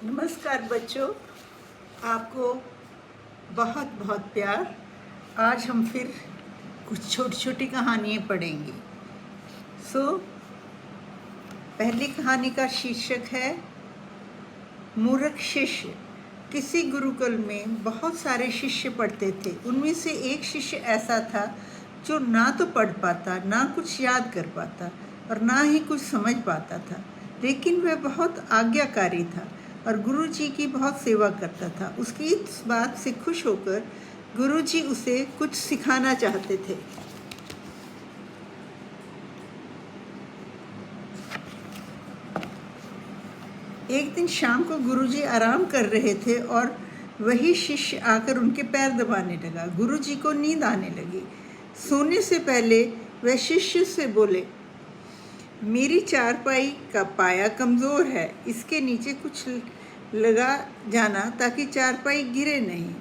नमस्कार बच्चों, आपको बहुत बहुत प्यार। आज हम फिर कुछ छोटी छोटी कहानियाँ पढ़ेंगे। पहली कहानी का शीर्षक है मूर्ख शिष्य। किसी गुरुकुल में बहुत सारे शिष्य पढ़ते थे। उनमें से एक शिष्य ऐसा था जो ना तो पढ़ पाता, ना कुछ याद कर पाता और ना ही कुछ समझ पाता था, लेकिन वह बहुत आज्ञाकारी था और गुरुजी की बहुत सेवा करता था। उसकी इस बात से खुश होकर गुरुजी उसे कुछ सिखाना चाहते थे। एक दिन शाम को गुरुजी आराम कर रहे थे और वही शिष्य आकर उनके पैर दबाने लगा। गुरुजी को नींद आने लगी। सोने से पहले वह शिष्य से बोले, मेरी चारपाई का पाया कमज़ोर है, इसके नीचे कुछ लगा जाना ताकि चारपाई गिरे नहीं।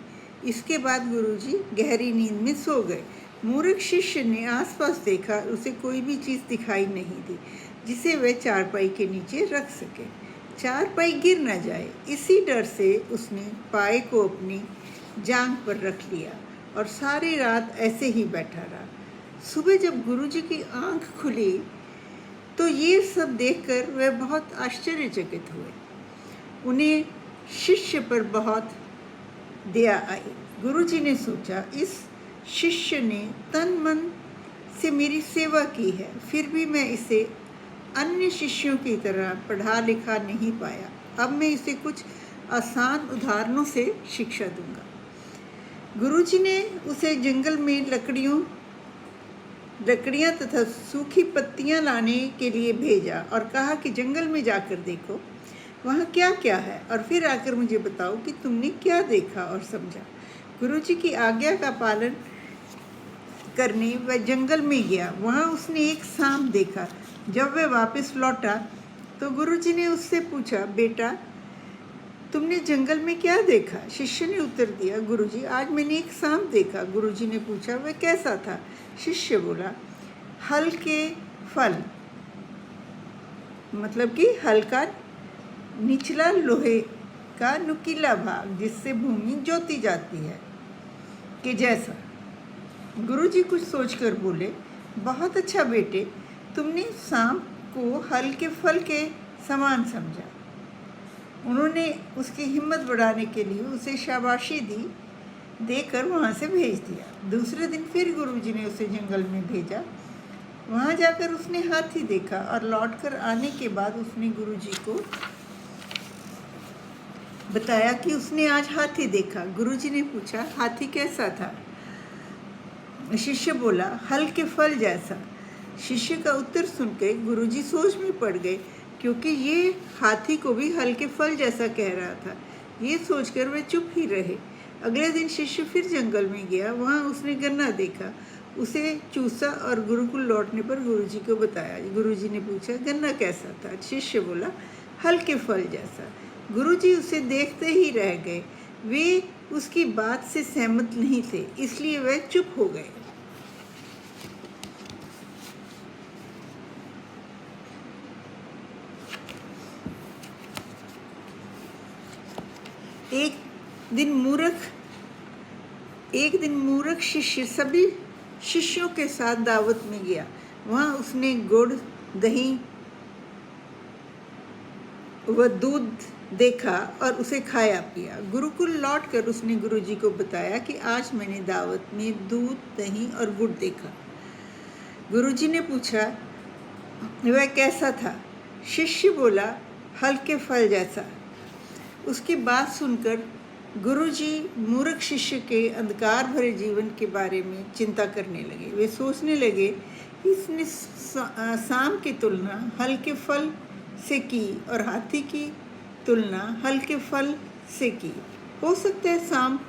इसके बाद गुरुजी गहरी नींद में सो गए। मूर्ख शिष्य ने आसपास देखा, उसे कोई भी चीज़ दिखाई नहीं दी जिसे वह चारपाई के नीचे रख सके। चारपाई गिर न जाए, इसी डर से उसने पाए को अपनी जांघ पर रख लिया और सारी रात ऐसे ही बैठा रहा। सुबह जब गुरुजी की आंख खुली तो ये सब देखकर वह बहुत आश्चर्यचकित हुए। उन्हें शिष्य पर बहुत दया आई। गुरुजी ने सोचा, इस शिष्य ने तन मन से मेरी सेवा की है, फिर भी मैं इसे अन्य शिष्यों की तरह पढ़ा लिखा नहीं पाया। अब मैं इसे कुछ आसान उदाहरणों से शिक्षा दूंगा। गुरुजी ने उसे जंगल में लकड़ियाँ तथा सूखी पत्तियाँ लाने के लिए भेजा और कहा कि जंगल में जाकर देखो वहाँ क्या क्या है और फिर आकर मुझे बताओ कि तुमने क्या देखा और समझा। गुरुजी की आज्ञा का पालन करने वह जंगल में गया। वहाँ उसने एक सांप देखा। जब वह वापस लौटा तो गुरुजी ने उससे पूछा, बेटा तुमने जंगल में क्या देखा? शिष्य ने उत्तर दिया, गुरुजी आज मैंने एक सांप देखा। गुरुजी ने पूछा, वह कैसा था? शिष्य बोला, हल्के फल, मतलब कि हल्का निचला लोहे का नुकीला भाग जिससे भूमि जोती जाती है के जैसा। गुरुजी कुछ सोचकर बोले, बहुत अच्छा बेटे, तुमने सांप को हल्के फल के समान समझा। उन्होंने उसकी हिम्मत बढ़ाने के लिए उसे शाबाशी देकर वहाँ से भेज दिया। दूसरे दिन फिर गुरुजी ने उसे जंगल में भेजा। वहाँ जाकर उसने हाथी देखा और लौटकर आने के बाद उसने गुरुजी को बताया कि उसने आज हाथी देखा। गुरुजी ने पूछा, हाथी कैसा था? शिष्य बोला, हल्के फल जैसा। शिष्य का उत्तर सुनकर गुरुजी सोच में पड़ गए, क्योंकि ये हाथी को भी हल्के फल जैसा कह रहा था। ये सोचकर वे चुप ही रहे। अगले दिन शिष्य फिर जंगल में गया। वहाँ उसने गन्ना देखा, उसे चूसा और गुरुकुल लौटने पर गुरुजी को बताया। गुरुजी ने पूछा, गन्ना कैसा था? शिष्य बोला, हल्के फल जैसा। गुरुजी उसे देखते ही रह गए। वे उसकी बात से सहमत नहीं थे, इसलिए वह चुप हो गए। एक दिन मूर्ख शिष्य सभी शिष्यों के साथ दावत में गया। वहाँ उसने गुड़, दही व दूध देखा और उसे खाया पिया। गुरुकुल लौटकर उसने गुरुजी को बताया कि आज मैंने दावत में दूध, दही और गुड़ देखा। गुरुजी ने पूछा, वह कैसा था? शिष्य बोला, हल्के फल जैसा। उसकी बात सुनकर गुरुजी मूर्ख शिष्य के अंधकार भरे जीवन के बारे में चिंता करने लगे। वे सोचने लगे, इसने सांप की तुलना हल्के फल से की और हाथी की तुलना हल्के फल से की। हो सकता है सांप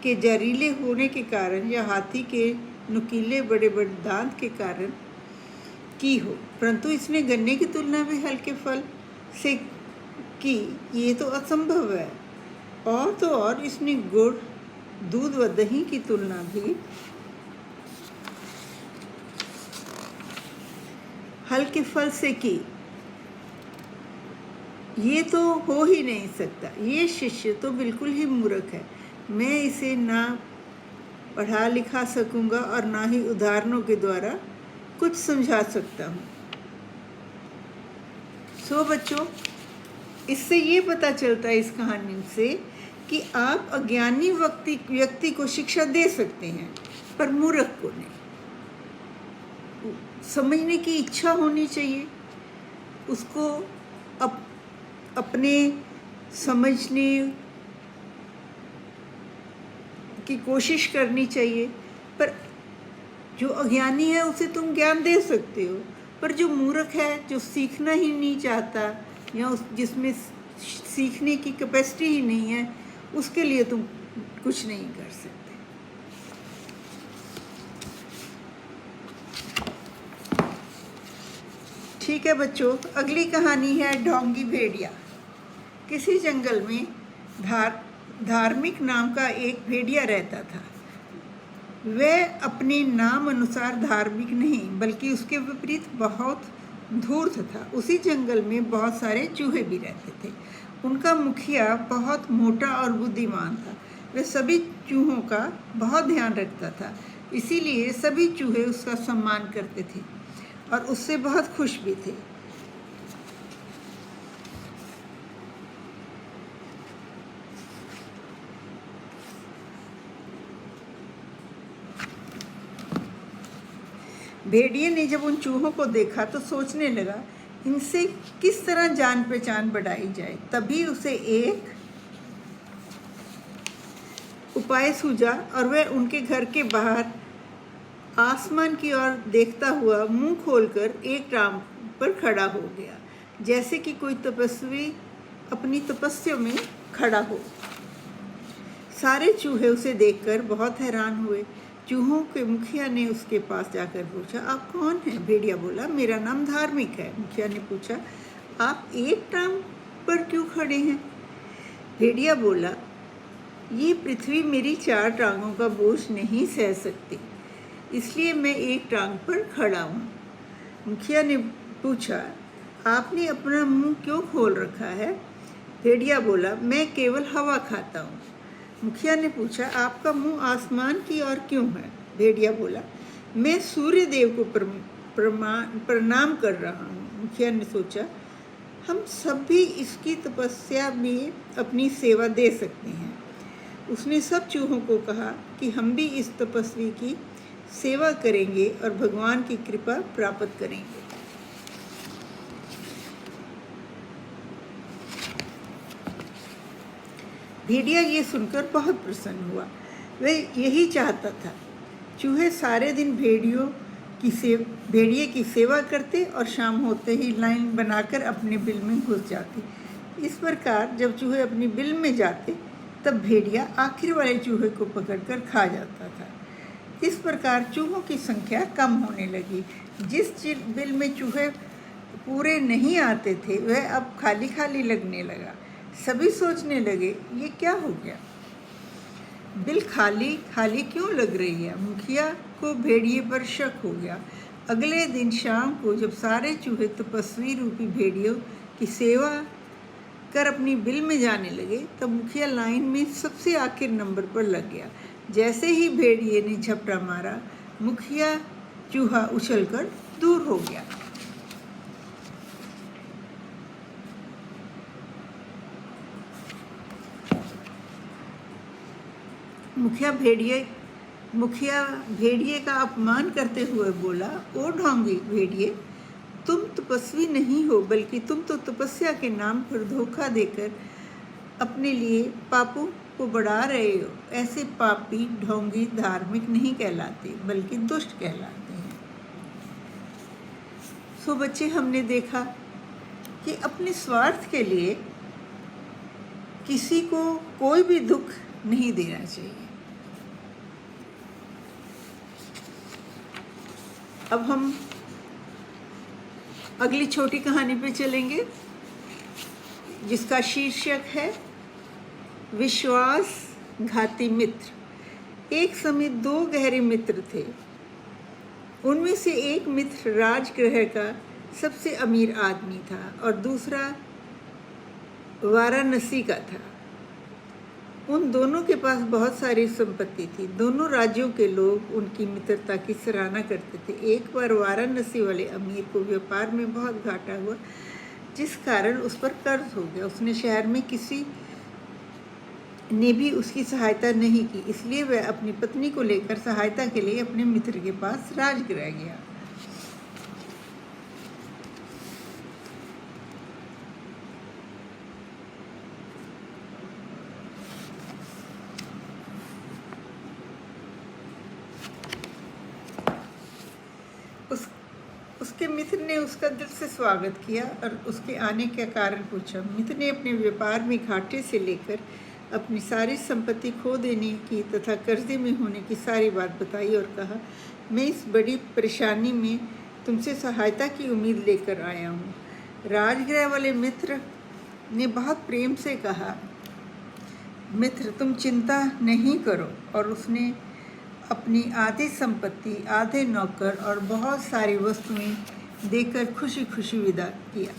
के जहरीले होने के कारण या हाथी के नुकीले बड़े बड़े दांत के कारण की हो, परंतु इसने गन्ने की तुलना भी हल्के फल से की, ये तो असंभव है। और तो और इसने गुड़, दूध व दही की तुलना भी हल्के फल से की। ये तो हो ही नहीं सकता, ये शिष्य तो बिल्कुल ही मूर्ख है। मैं इसे ना पढ़ा लिखा सकूंगा और ना ही उदाहरणों के द्वारा कुछ समझा सकता हूँ। सो बच्चों, इससे ये पता चलता है इस कहानी से कि आप अज्ञानी व्यक्ति को शिक्षा दे सकते हैं, पर मूर्ख को नहीं। समझने की इच्छा होनी चाहिए, उसको अपने समझने की कोशिश करनी चाहिए। पर जो अज्ञानी है उसे तुम ज्ञान दे सकते हो, पर जो मूर्ख है, जो सीखना ही नहीं चाहता या जिसमें सीखने की कैपेसिटी ही नहीं है, उसके लिए तुम कुछ नहीं कर सकते। ठीक है बच्चों, अगली कहानी है ढोंगी भेड़िया। किसी जंगल में धार्मिक नाम का एक भेड़िया रहता था। वह अपने नाम अनुसार धार्मिक नहीं, बल्कि उसके विपरीत बहुत धूर्त था। उसी जंगल में बहुत सारे चूहे भी रहते थे। उनका मुखिया बहुत मोटा और बुद्धिमान था। वह सभी चूहों का बहुत ध्यान रखता था, इसीलिए सभी चूहे उसका सम्मान करते थे और उससे बहुत खुश भी थे। भेड़िए ने जब उन चूहों को देखा तो सोचने लगा, इनसे किस तरह जान पहचान बढ़ाई जाए। तभी उसे एक उपाय सूझा और वह उनके घर के बाहर आसमान की ओर देखता हुआ मुंह खोलकर एक टांग पर खड़ा हो गया, जैसे कि कोई तपस्वी अपनी तपस्या में खड़ा हो। सारे चूहे उसे देखकर बहुत हैरान हुए। चूहों के मुखिया ने उसके पास जाकर पूछा, आप कौन हैं? भेड़िया बोला, मेरा नाम धार्मिक है। मुखिया ने पूछा, आप एक टांग पर क्यों खड़े हैं? भेड़िया बोला, ये पृथ्वी मेरी 4 टांगों का बोझ नहीं सह सकती, इसलिए मैं एक टांग पर खड़ा हूँ। मुखिया ने पूछा, आपने अपना मुंह क्यों खोल रखा है? भेड़िया बोला, मैं केवल हवा खाता हूँ। मुखिया ने पूछा, आपका मुंह आसमान की ओर क्यों है? भेड़िया बोला, मैं सूर्य देव को प्रणाम कर रहा हूँ। मुखिया ने सोचा, हम सब भी इसकी तपस्या में अपनी सेवा दे सकते हैं। उसने सब चूहों को कहा कि हम भी इस तपस्वी की सेवा करेंगे और भगवान की कृपा प्राप्त करेंगे। भेड़िया ये सुनकर बहुत प्रसन्न हुआ। वह यही चाहता था। चूहे सारे दिन भेड़िए की सेवा करते और शाम होते ही लाइन बनाकर अपने बिल में घुस जाते। इस प्रकार जब चूहे अपनी बिल में जाते, तब भेड़िया आखिर वाले चूहे को पकड़कर खा जाता था। इस प्रकार चूहों की संख्या कम होने लगी। जिस बिल में चूहे पूरे नहीं आते थे, वह अब खाली खाली लगने लगा। सभी सोचने लगे, ये क्या हो गया? बिल खाली खाली क्यों लग रही है? मुखिया को भेड़िए पर शक हो गया। अगले दिन शाम को जब सारे चूहे तपस्वी रूपी भेड़ियों की सेवा कर अपनी बिल में जाने लगे, तब मुखिया लाइन में सबसे आखिर नंबर पर लग गया। जैसे ही भेड़िए ने झपटा मारा, मुखिया चूहा उछलकर दूर हो गया। मुखिया भेड़िए का अपमान करते हुए बोला, ओ ढोंगी भेड़िए, तुम तपस्वी नहीं हो, बल्कि तुम तो तपस्या के नाम पर धोखा देकर अपने लिए पापों को बढ़ा रहे हो। ऐसे पापी ढोंगी धार्मिक नहीं कहलाते, बल्कि दुष्ट कहलाते हैं। सो बच्चे, हमने देखा कि अपने स्वार्थ के लिए किसी को कोई भी दुख नहीं देना चाहिए। अब हम अगली छोटी कहानी पे चलेंगे, जिसका शीर्षक है विश्वासघाती मित्र। एक समय 2 गहरे मित्र थे। उनमें से एक मित्र राजगृह का सबसे अमीर आदमी था और दूसरा वाराणसी का था। उन दोनों के पास बहुत सारी संपत्ति थी। दोनों राज्यों के लोग उनकी मित्रता की सराहना करते थे। एक बार वाराणसी वाले अमीर को व्यापार में बहुत घाटा हुआ, जिस कारण उस पर कर्ज हो गया। उसने शहर में किसी ने भी उसकी सहायता नहीं की, इसलिए वह अपनी पत्नी को लेकर सहायता के लिए अपने मित्र के पास राजगृह गया। उसके मित्र ने उसका दिल से स्वागत किया और उसके आने का कारण पूछा। मित्र ने अपने व्यापार में घाटे से लेकर अपनी सारी संपत्ति खो देने की तथा कर्जे में होने की सारी बात बताई और कहा, मैं इस बड़ी परेशानी में तुमसे सहायता की उम्मीद लेकर आया हूँ। राजगृह वाले मित्र ने बहुत प्रेम से कहा, मित्र तुम चिंता नहीं करो। और उसने अपनी आधी संपत्ति, आधे नौकर और बहुत सारी वस्तुएं देकर खुशी खुशी विदा किया।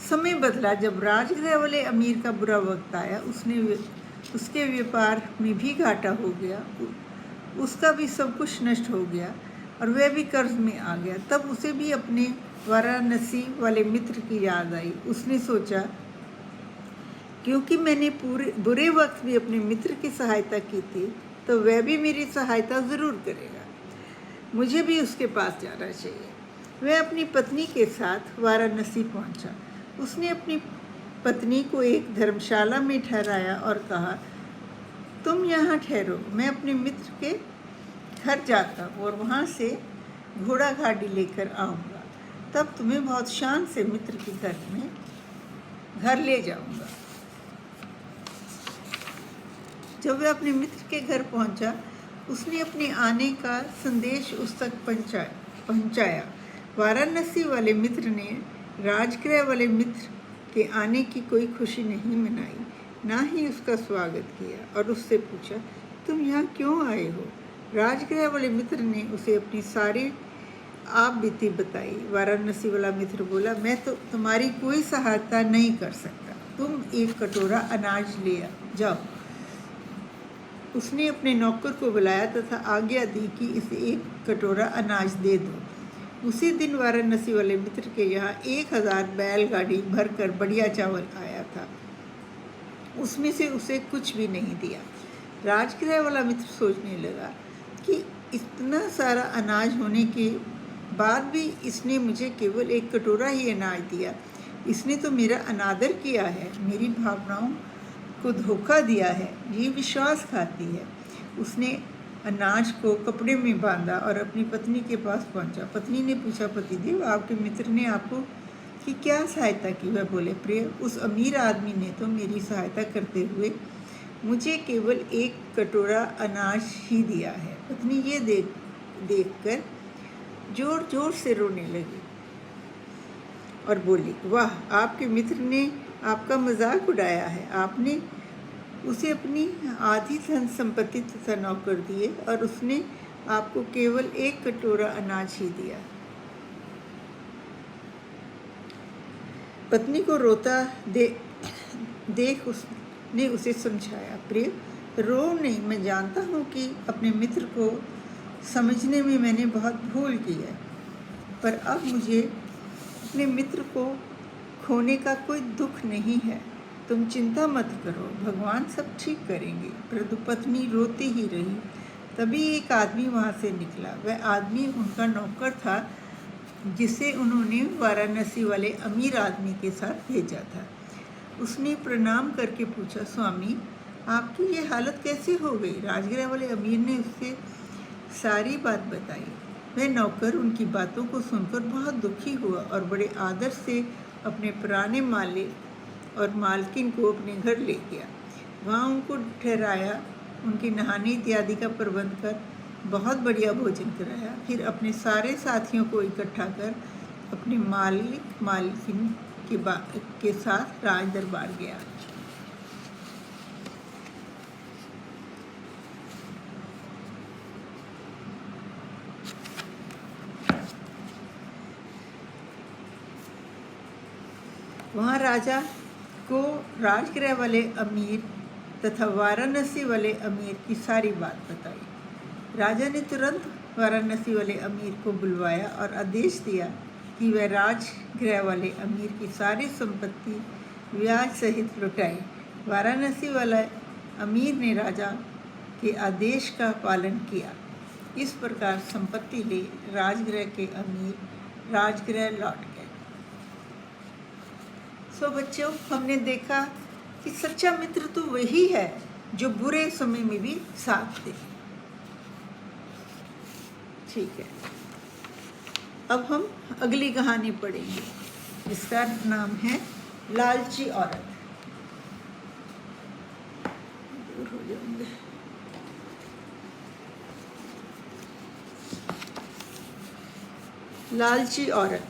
समय बदला। जब राजगृह वाले अमीर का बुरा वक्त आया, उसके व्यापार में भी घाटा हो गया, उसका भी सब कुछ नष्ट हो गया और वह भी कर्ज में आ गया। तब उसे भी अपने वाराणसी वाले मित्र की याद आई। उसने सोचा, क्योंकि मैंने बुरे वक्त में अपने मित्र की सहायता की थी, तो वह भी मेरी सहायता ज़रूर करेगा। मुझे भी उसके पास जाना चाहिए। वह अपनी पत्नी के साथ वाराणसी पहुंचा। उसने अपनी पत्नी को एक धर्मशाला में ठहराया और कहा, तुम यहाँ ठहरो, मैं अपने मित्र के घर जाता हूँ और वहाँ से घोड़ा गाड़ी लेकर आऊँगा। तब तुम्हें बहुत शान से मित्र के घर ले जाऊँगा। जब वह अपने मित्र के घर पहुंचा, उसने अपने आने का संदेश उस तक पहुंचाया। वाराणसी वाले मित्र ने राजगृह वाले मित्र के आने की कोई खुशी नहीं मनाई, ना ही उसका स्वागत किया और उससे पूछा, तुम यहाँ क्यों आए हो? राजगृह वाले मित्र ने उसे अपनी सारी आप बीती बताई। वाराणसी वाला मित्र बोला, मैं तो तुम्हारी कोई सहायता नहीं कर सकता। तुम एक कटोरा अनाज ले जाओ। उसने अपने नौकर को बुलाया तथा आज्ञा दी कि इसे एक कटोरा अनाज दे दो। उसी दिन वाराणसी वाले मित्र के यहाँ 1000 बैलगाड़ी भरकर बढ़िया चावल आया था। उसमें से उसे कुछ भी नहीं दिया। राजगृह वाला मित्र सोचने लगा कि इतना सारा अनाज होने के बाद भी इसने मुझे केवल एक कटोरा ही अनाज दिया। इसने तो मेरा अनादर किया है, मेरी भावनाओं को धोखा दिया है, ये विश्वासघाती है। उसने अनाज को कपड़े में बांधा और अपनी पत्नी के पास पहुंचा। पत्नी ने पूछा, पतिदेव आपके मित्र ने आपको की क्या सहायता की? वह बोले, प्रिय, उस अमीर आदमी ने तो मेरी सहायता करते हुए मुझे केवल एक कटोरा अनाज ही दिया है। पत्नी ये देखकर जोर जोर से रोने लगी और बोली, वाह, आपके मित्र ने आपका मजाक उड़ाया है। आपने उसे अपनी आधी धन संपत्ति तथा नौकर दिए और उसने आपको केवल एक कटोरा अनाज ही दिया। पत्नी को रोता देख उसने उसे समझाया, प्रिय, रो नहीं, मैं जानता हूँ कि अपने मित्र को समझने में मैंने बहुत भूल की है, पर अब मुझे अपने मित्र को खोने का कोई दुख नहीं है। तुम चिंता मत करो, भगवान सब ठीक करेंगे। परंतु पत्नी रोती ही रही। तभी एक आदमी वहाँ से निकला। वह आदमी उनका नौकर था, जिसे उन्होंने वाराणसी वाले अमीर आदमी के साथ भेजा था। उसने प्रणाम करके पूछा, स्वामी, आपकी ये हालत कैसे हो गई? राजगृह वाले अमीर ने उससे सारी बात बताई। वह नौकर उनकी बातों को सुनकर बहुत दुखी हुआ और बड़े आदर से अपने पुराने मालिक और मालकिन को अपने घर ले गया। वहाँ उनको ठहराया, उनके नहाने इत्यादि का प्रबंध कर बहुत बढ़िया भोजन कराया। फिर अपने सारे साथियों को इकट्ठा कर अपने मालिक मालकिन के साथ राज दरबार गया। वहाँ राजा को राजगृह वाले अमीर तथा वाराणसी वाले अमीर की सारी बात बताई। राजा ने तुरंत वाराणसी वाले अमीर को बुलवाया और आदेश दिया कि वह राजगृह वाले अमीर की सारी संपत्ति ब्याज सहित लुटाए। वाराणसी वाला अमीर ने राजा के आदेश का पालन किया। इस प्रकार संपत्ति ले राजगृह के अमीर राजगृह लौट गए। सो बच्चों, हमने देखा कि सच्चा मित्र तो वही है जो बुरे समय में भी साथ दे। ठीक है, अब हम अगली कहानी पढ़ेंगे जिसका नाम है लालची औरत। दूर हो जाएंगे। लालची औरत।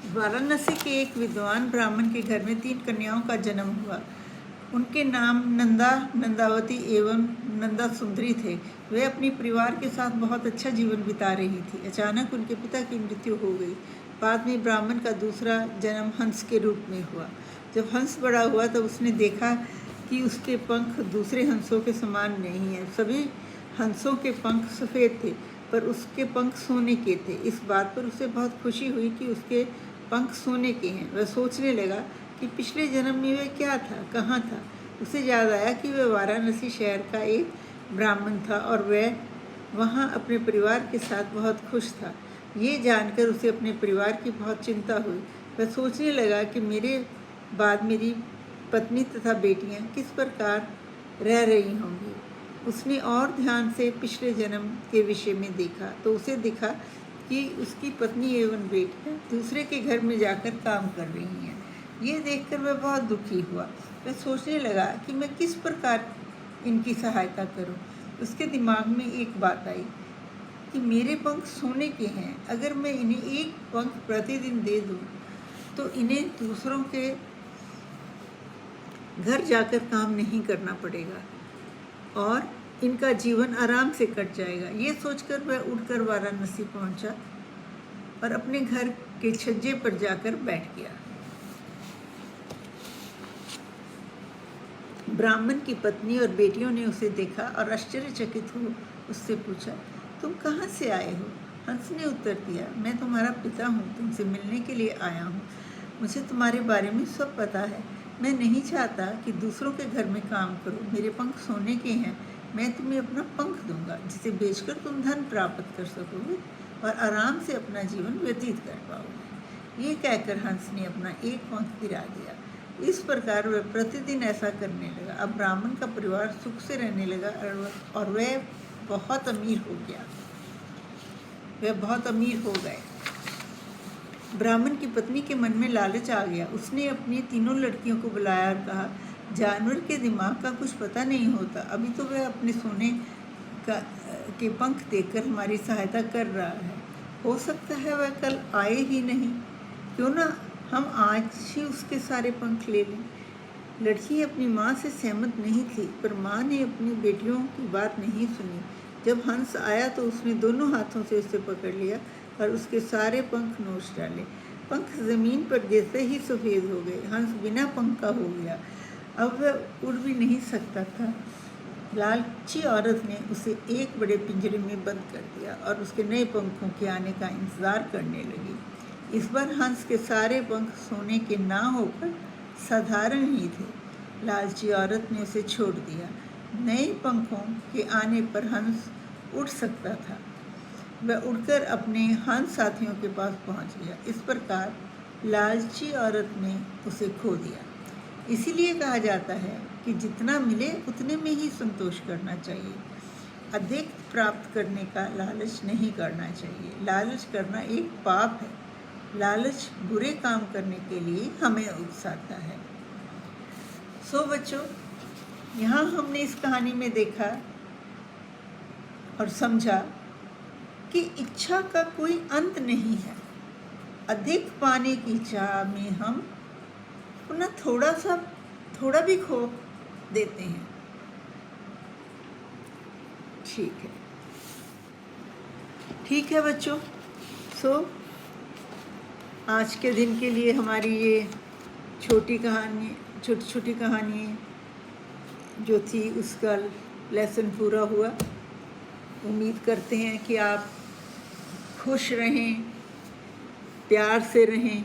वाराणसी के एक विद्वान ब्राह्मण के घर में 3 कन्याओं का जन्म हुआ। उनके नाम नंदा, नंदावती एवं नंदा सुंदरी थे। वे अपने परिवार के साथ बहुत अच्छा जीवन बिता रही थी। अचानक उनके पिता की मृत्यु हो गई। बाद में ब्राह्मण का दूसरा जन्म हंस के रूप में हुआ। जब हंस बड़ा हुआ तब उसने देखा कि उसके पंख दूसरे हंसों के समान नहीं हैं। सभी हंसों के पंख सफ़ेद थे पर उसके पंख सोने के थे। इस बात पर उसे बहुत खुशी हुई कि उसके पंख सोने के हैं। वह सोचने लगा कि पिछले जन्म में वह क्या था, कहाँ था। उसे याद आया कि वह वाराणसी शहर का एक ब्राह्मण था और वह वहाँ अपने परिवार के साथ बहुत खुश था। ये जानकर उसे अपने परिवार की बहुत चिंता हुई। वह सोचने लगा कि मेरे बाद मेरी पत्नी तथा बेटियाँ किस प्रकार रह रही होंगी। उसने और ध्यान से पिछले जन्म के विषय में देखा तो उसे दिखा कि उसकी पत्नी एवं बेटियाँ दूसरे के घर में जाकर काम कर रही हैं। ये देखकर वह बहुत दुखी हुआ। वह सोचने लगा कि मैं किस प्रकार इनकी सहायता करूं। उसके दिमाग में एक बात आई कि मेरे पंख सोने के हैं। अगर मैं इन्हें एक पंख प्रतिदिन दे दूं तो इन्हें दूसरों के घर जाकर काम नहीं करना पड़ेगा और इनका जीवन आराम से कट जाएगा। ये सोचकर वह उठकर वाराणसी पहुंचा और अपने घर के छज्जे पर जाकर बैठ गया। ब्राह्मण की पत्नी और बेटियों ने उसे देखा और आश्चर्यचकित हो उससे पूछा, तुम कहाँ से आए हो? हंस ने उत्तर दिया, मैं तुम्हारा पिता हूँ, तुमसे मिलने के लिए आया हूँ। मुझे तुम्हारे बारे में सब पता है। मैं नहीं चाहता कि दूसरों के घर में काम करो। मेरे पंख सोने के हैं। मैं तुम्हें अपना पंख दूंगा जिसे बेचकर तुम धन प्राप्त कर सकोगे और आराम से अपना जीवन व्यतीत कर पाओगे। ये कहकर हंस ने अपना एक पंख गिरा दिया। इस प्रकार वह प्रतिदिन ऐसा करने लगा। अब ब्राह्मण का परिवार सुख से रहने लगा और वह बहुत अमीर हो गया। वह बहुत अमीर हो गए। ब्राह्मण की पत्नी के मन में लालच आ गया। उसने अपनी तीनों लड़कियों को बुलाया और कहा, जानवर के दिमाग का कुछ पता नहीं होता। अभी तो वह अपने सोने के पंख देकर हमारी सहायता कर रहा है। हो सकता है वह कल आए ही नहीं। क्यों ना हम आज ही उसके सारे पंख ले लें। लड़की अपनी माँ से सहमत नहीं थी पर माँ ने अपनी बेटियों की बात नहीं सुनी। जब हंस आया तो उसने दोनों हाथों से उसे पकड़ लिया और उसके सारे पंख नोच डाले। पंख जमीन पर गिरते ही सफ़ेद हो गए। हंस बिना पंख का हो गया। अब वह उड़ भी नहीं सकता था। लालची औरत ने उसे एक बड़े पिंजरे में बंद कर दिया और उसके नए पंखों के आने का इंतज़ार करने लगी। इस बार हंस के सारे पंख सोने के ना होकर साधारण ही थे। लालची औरत ने उसे छोड़ दिया। नए पंखों के आने पर हंस उड़ सकता था। वह उड़कर अपने हंस साथियों के पास पहुंच गया। इस प्रकार लालची औरत ने उसे खो दिया। इसीलिए कहा जाता है कि जितना मिले उतने में ही संतोष करना चाहिए। अधिक प्राप्त करने का लालच नहीं करना चाहिए। लालच करना एक पाप है। लालच बुरे काम करने के लिए हमें उकसाता है। सो बच्चों, यहाँ हमने इस कहानी में देखा और समझा कि इच्छा का कोई अंत नहीं है। अधिक पाने की चाह में हम अपना थोड़ा भी खो देते हैं। ठीक है बच्चों। सो आज के दिन के लिए हमारी ये छोटी छोटी कहानी जो थी उसका लेसन पूरा हुआ। उम्मीद करते हैं कि आप खुश रहें, प्यार से रहें।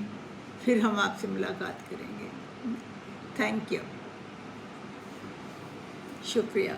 फिर हम आपसे मुलाकात करेंगे। थैंक यू, शुक्रिया।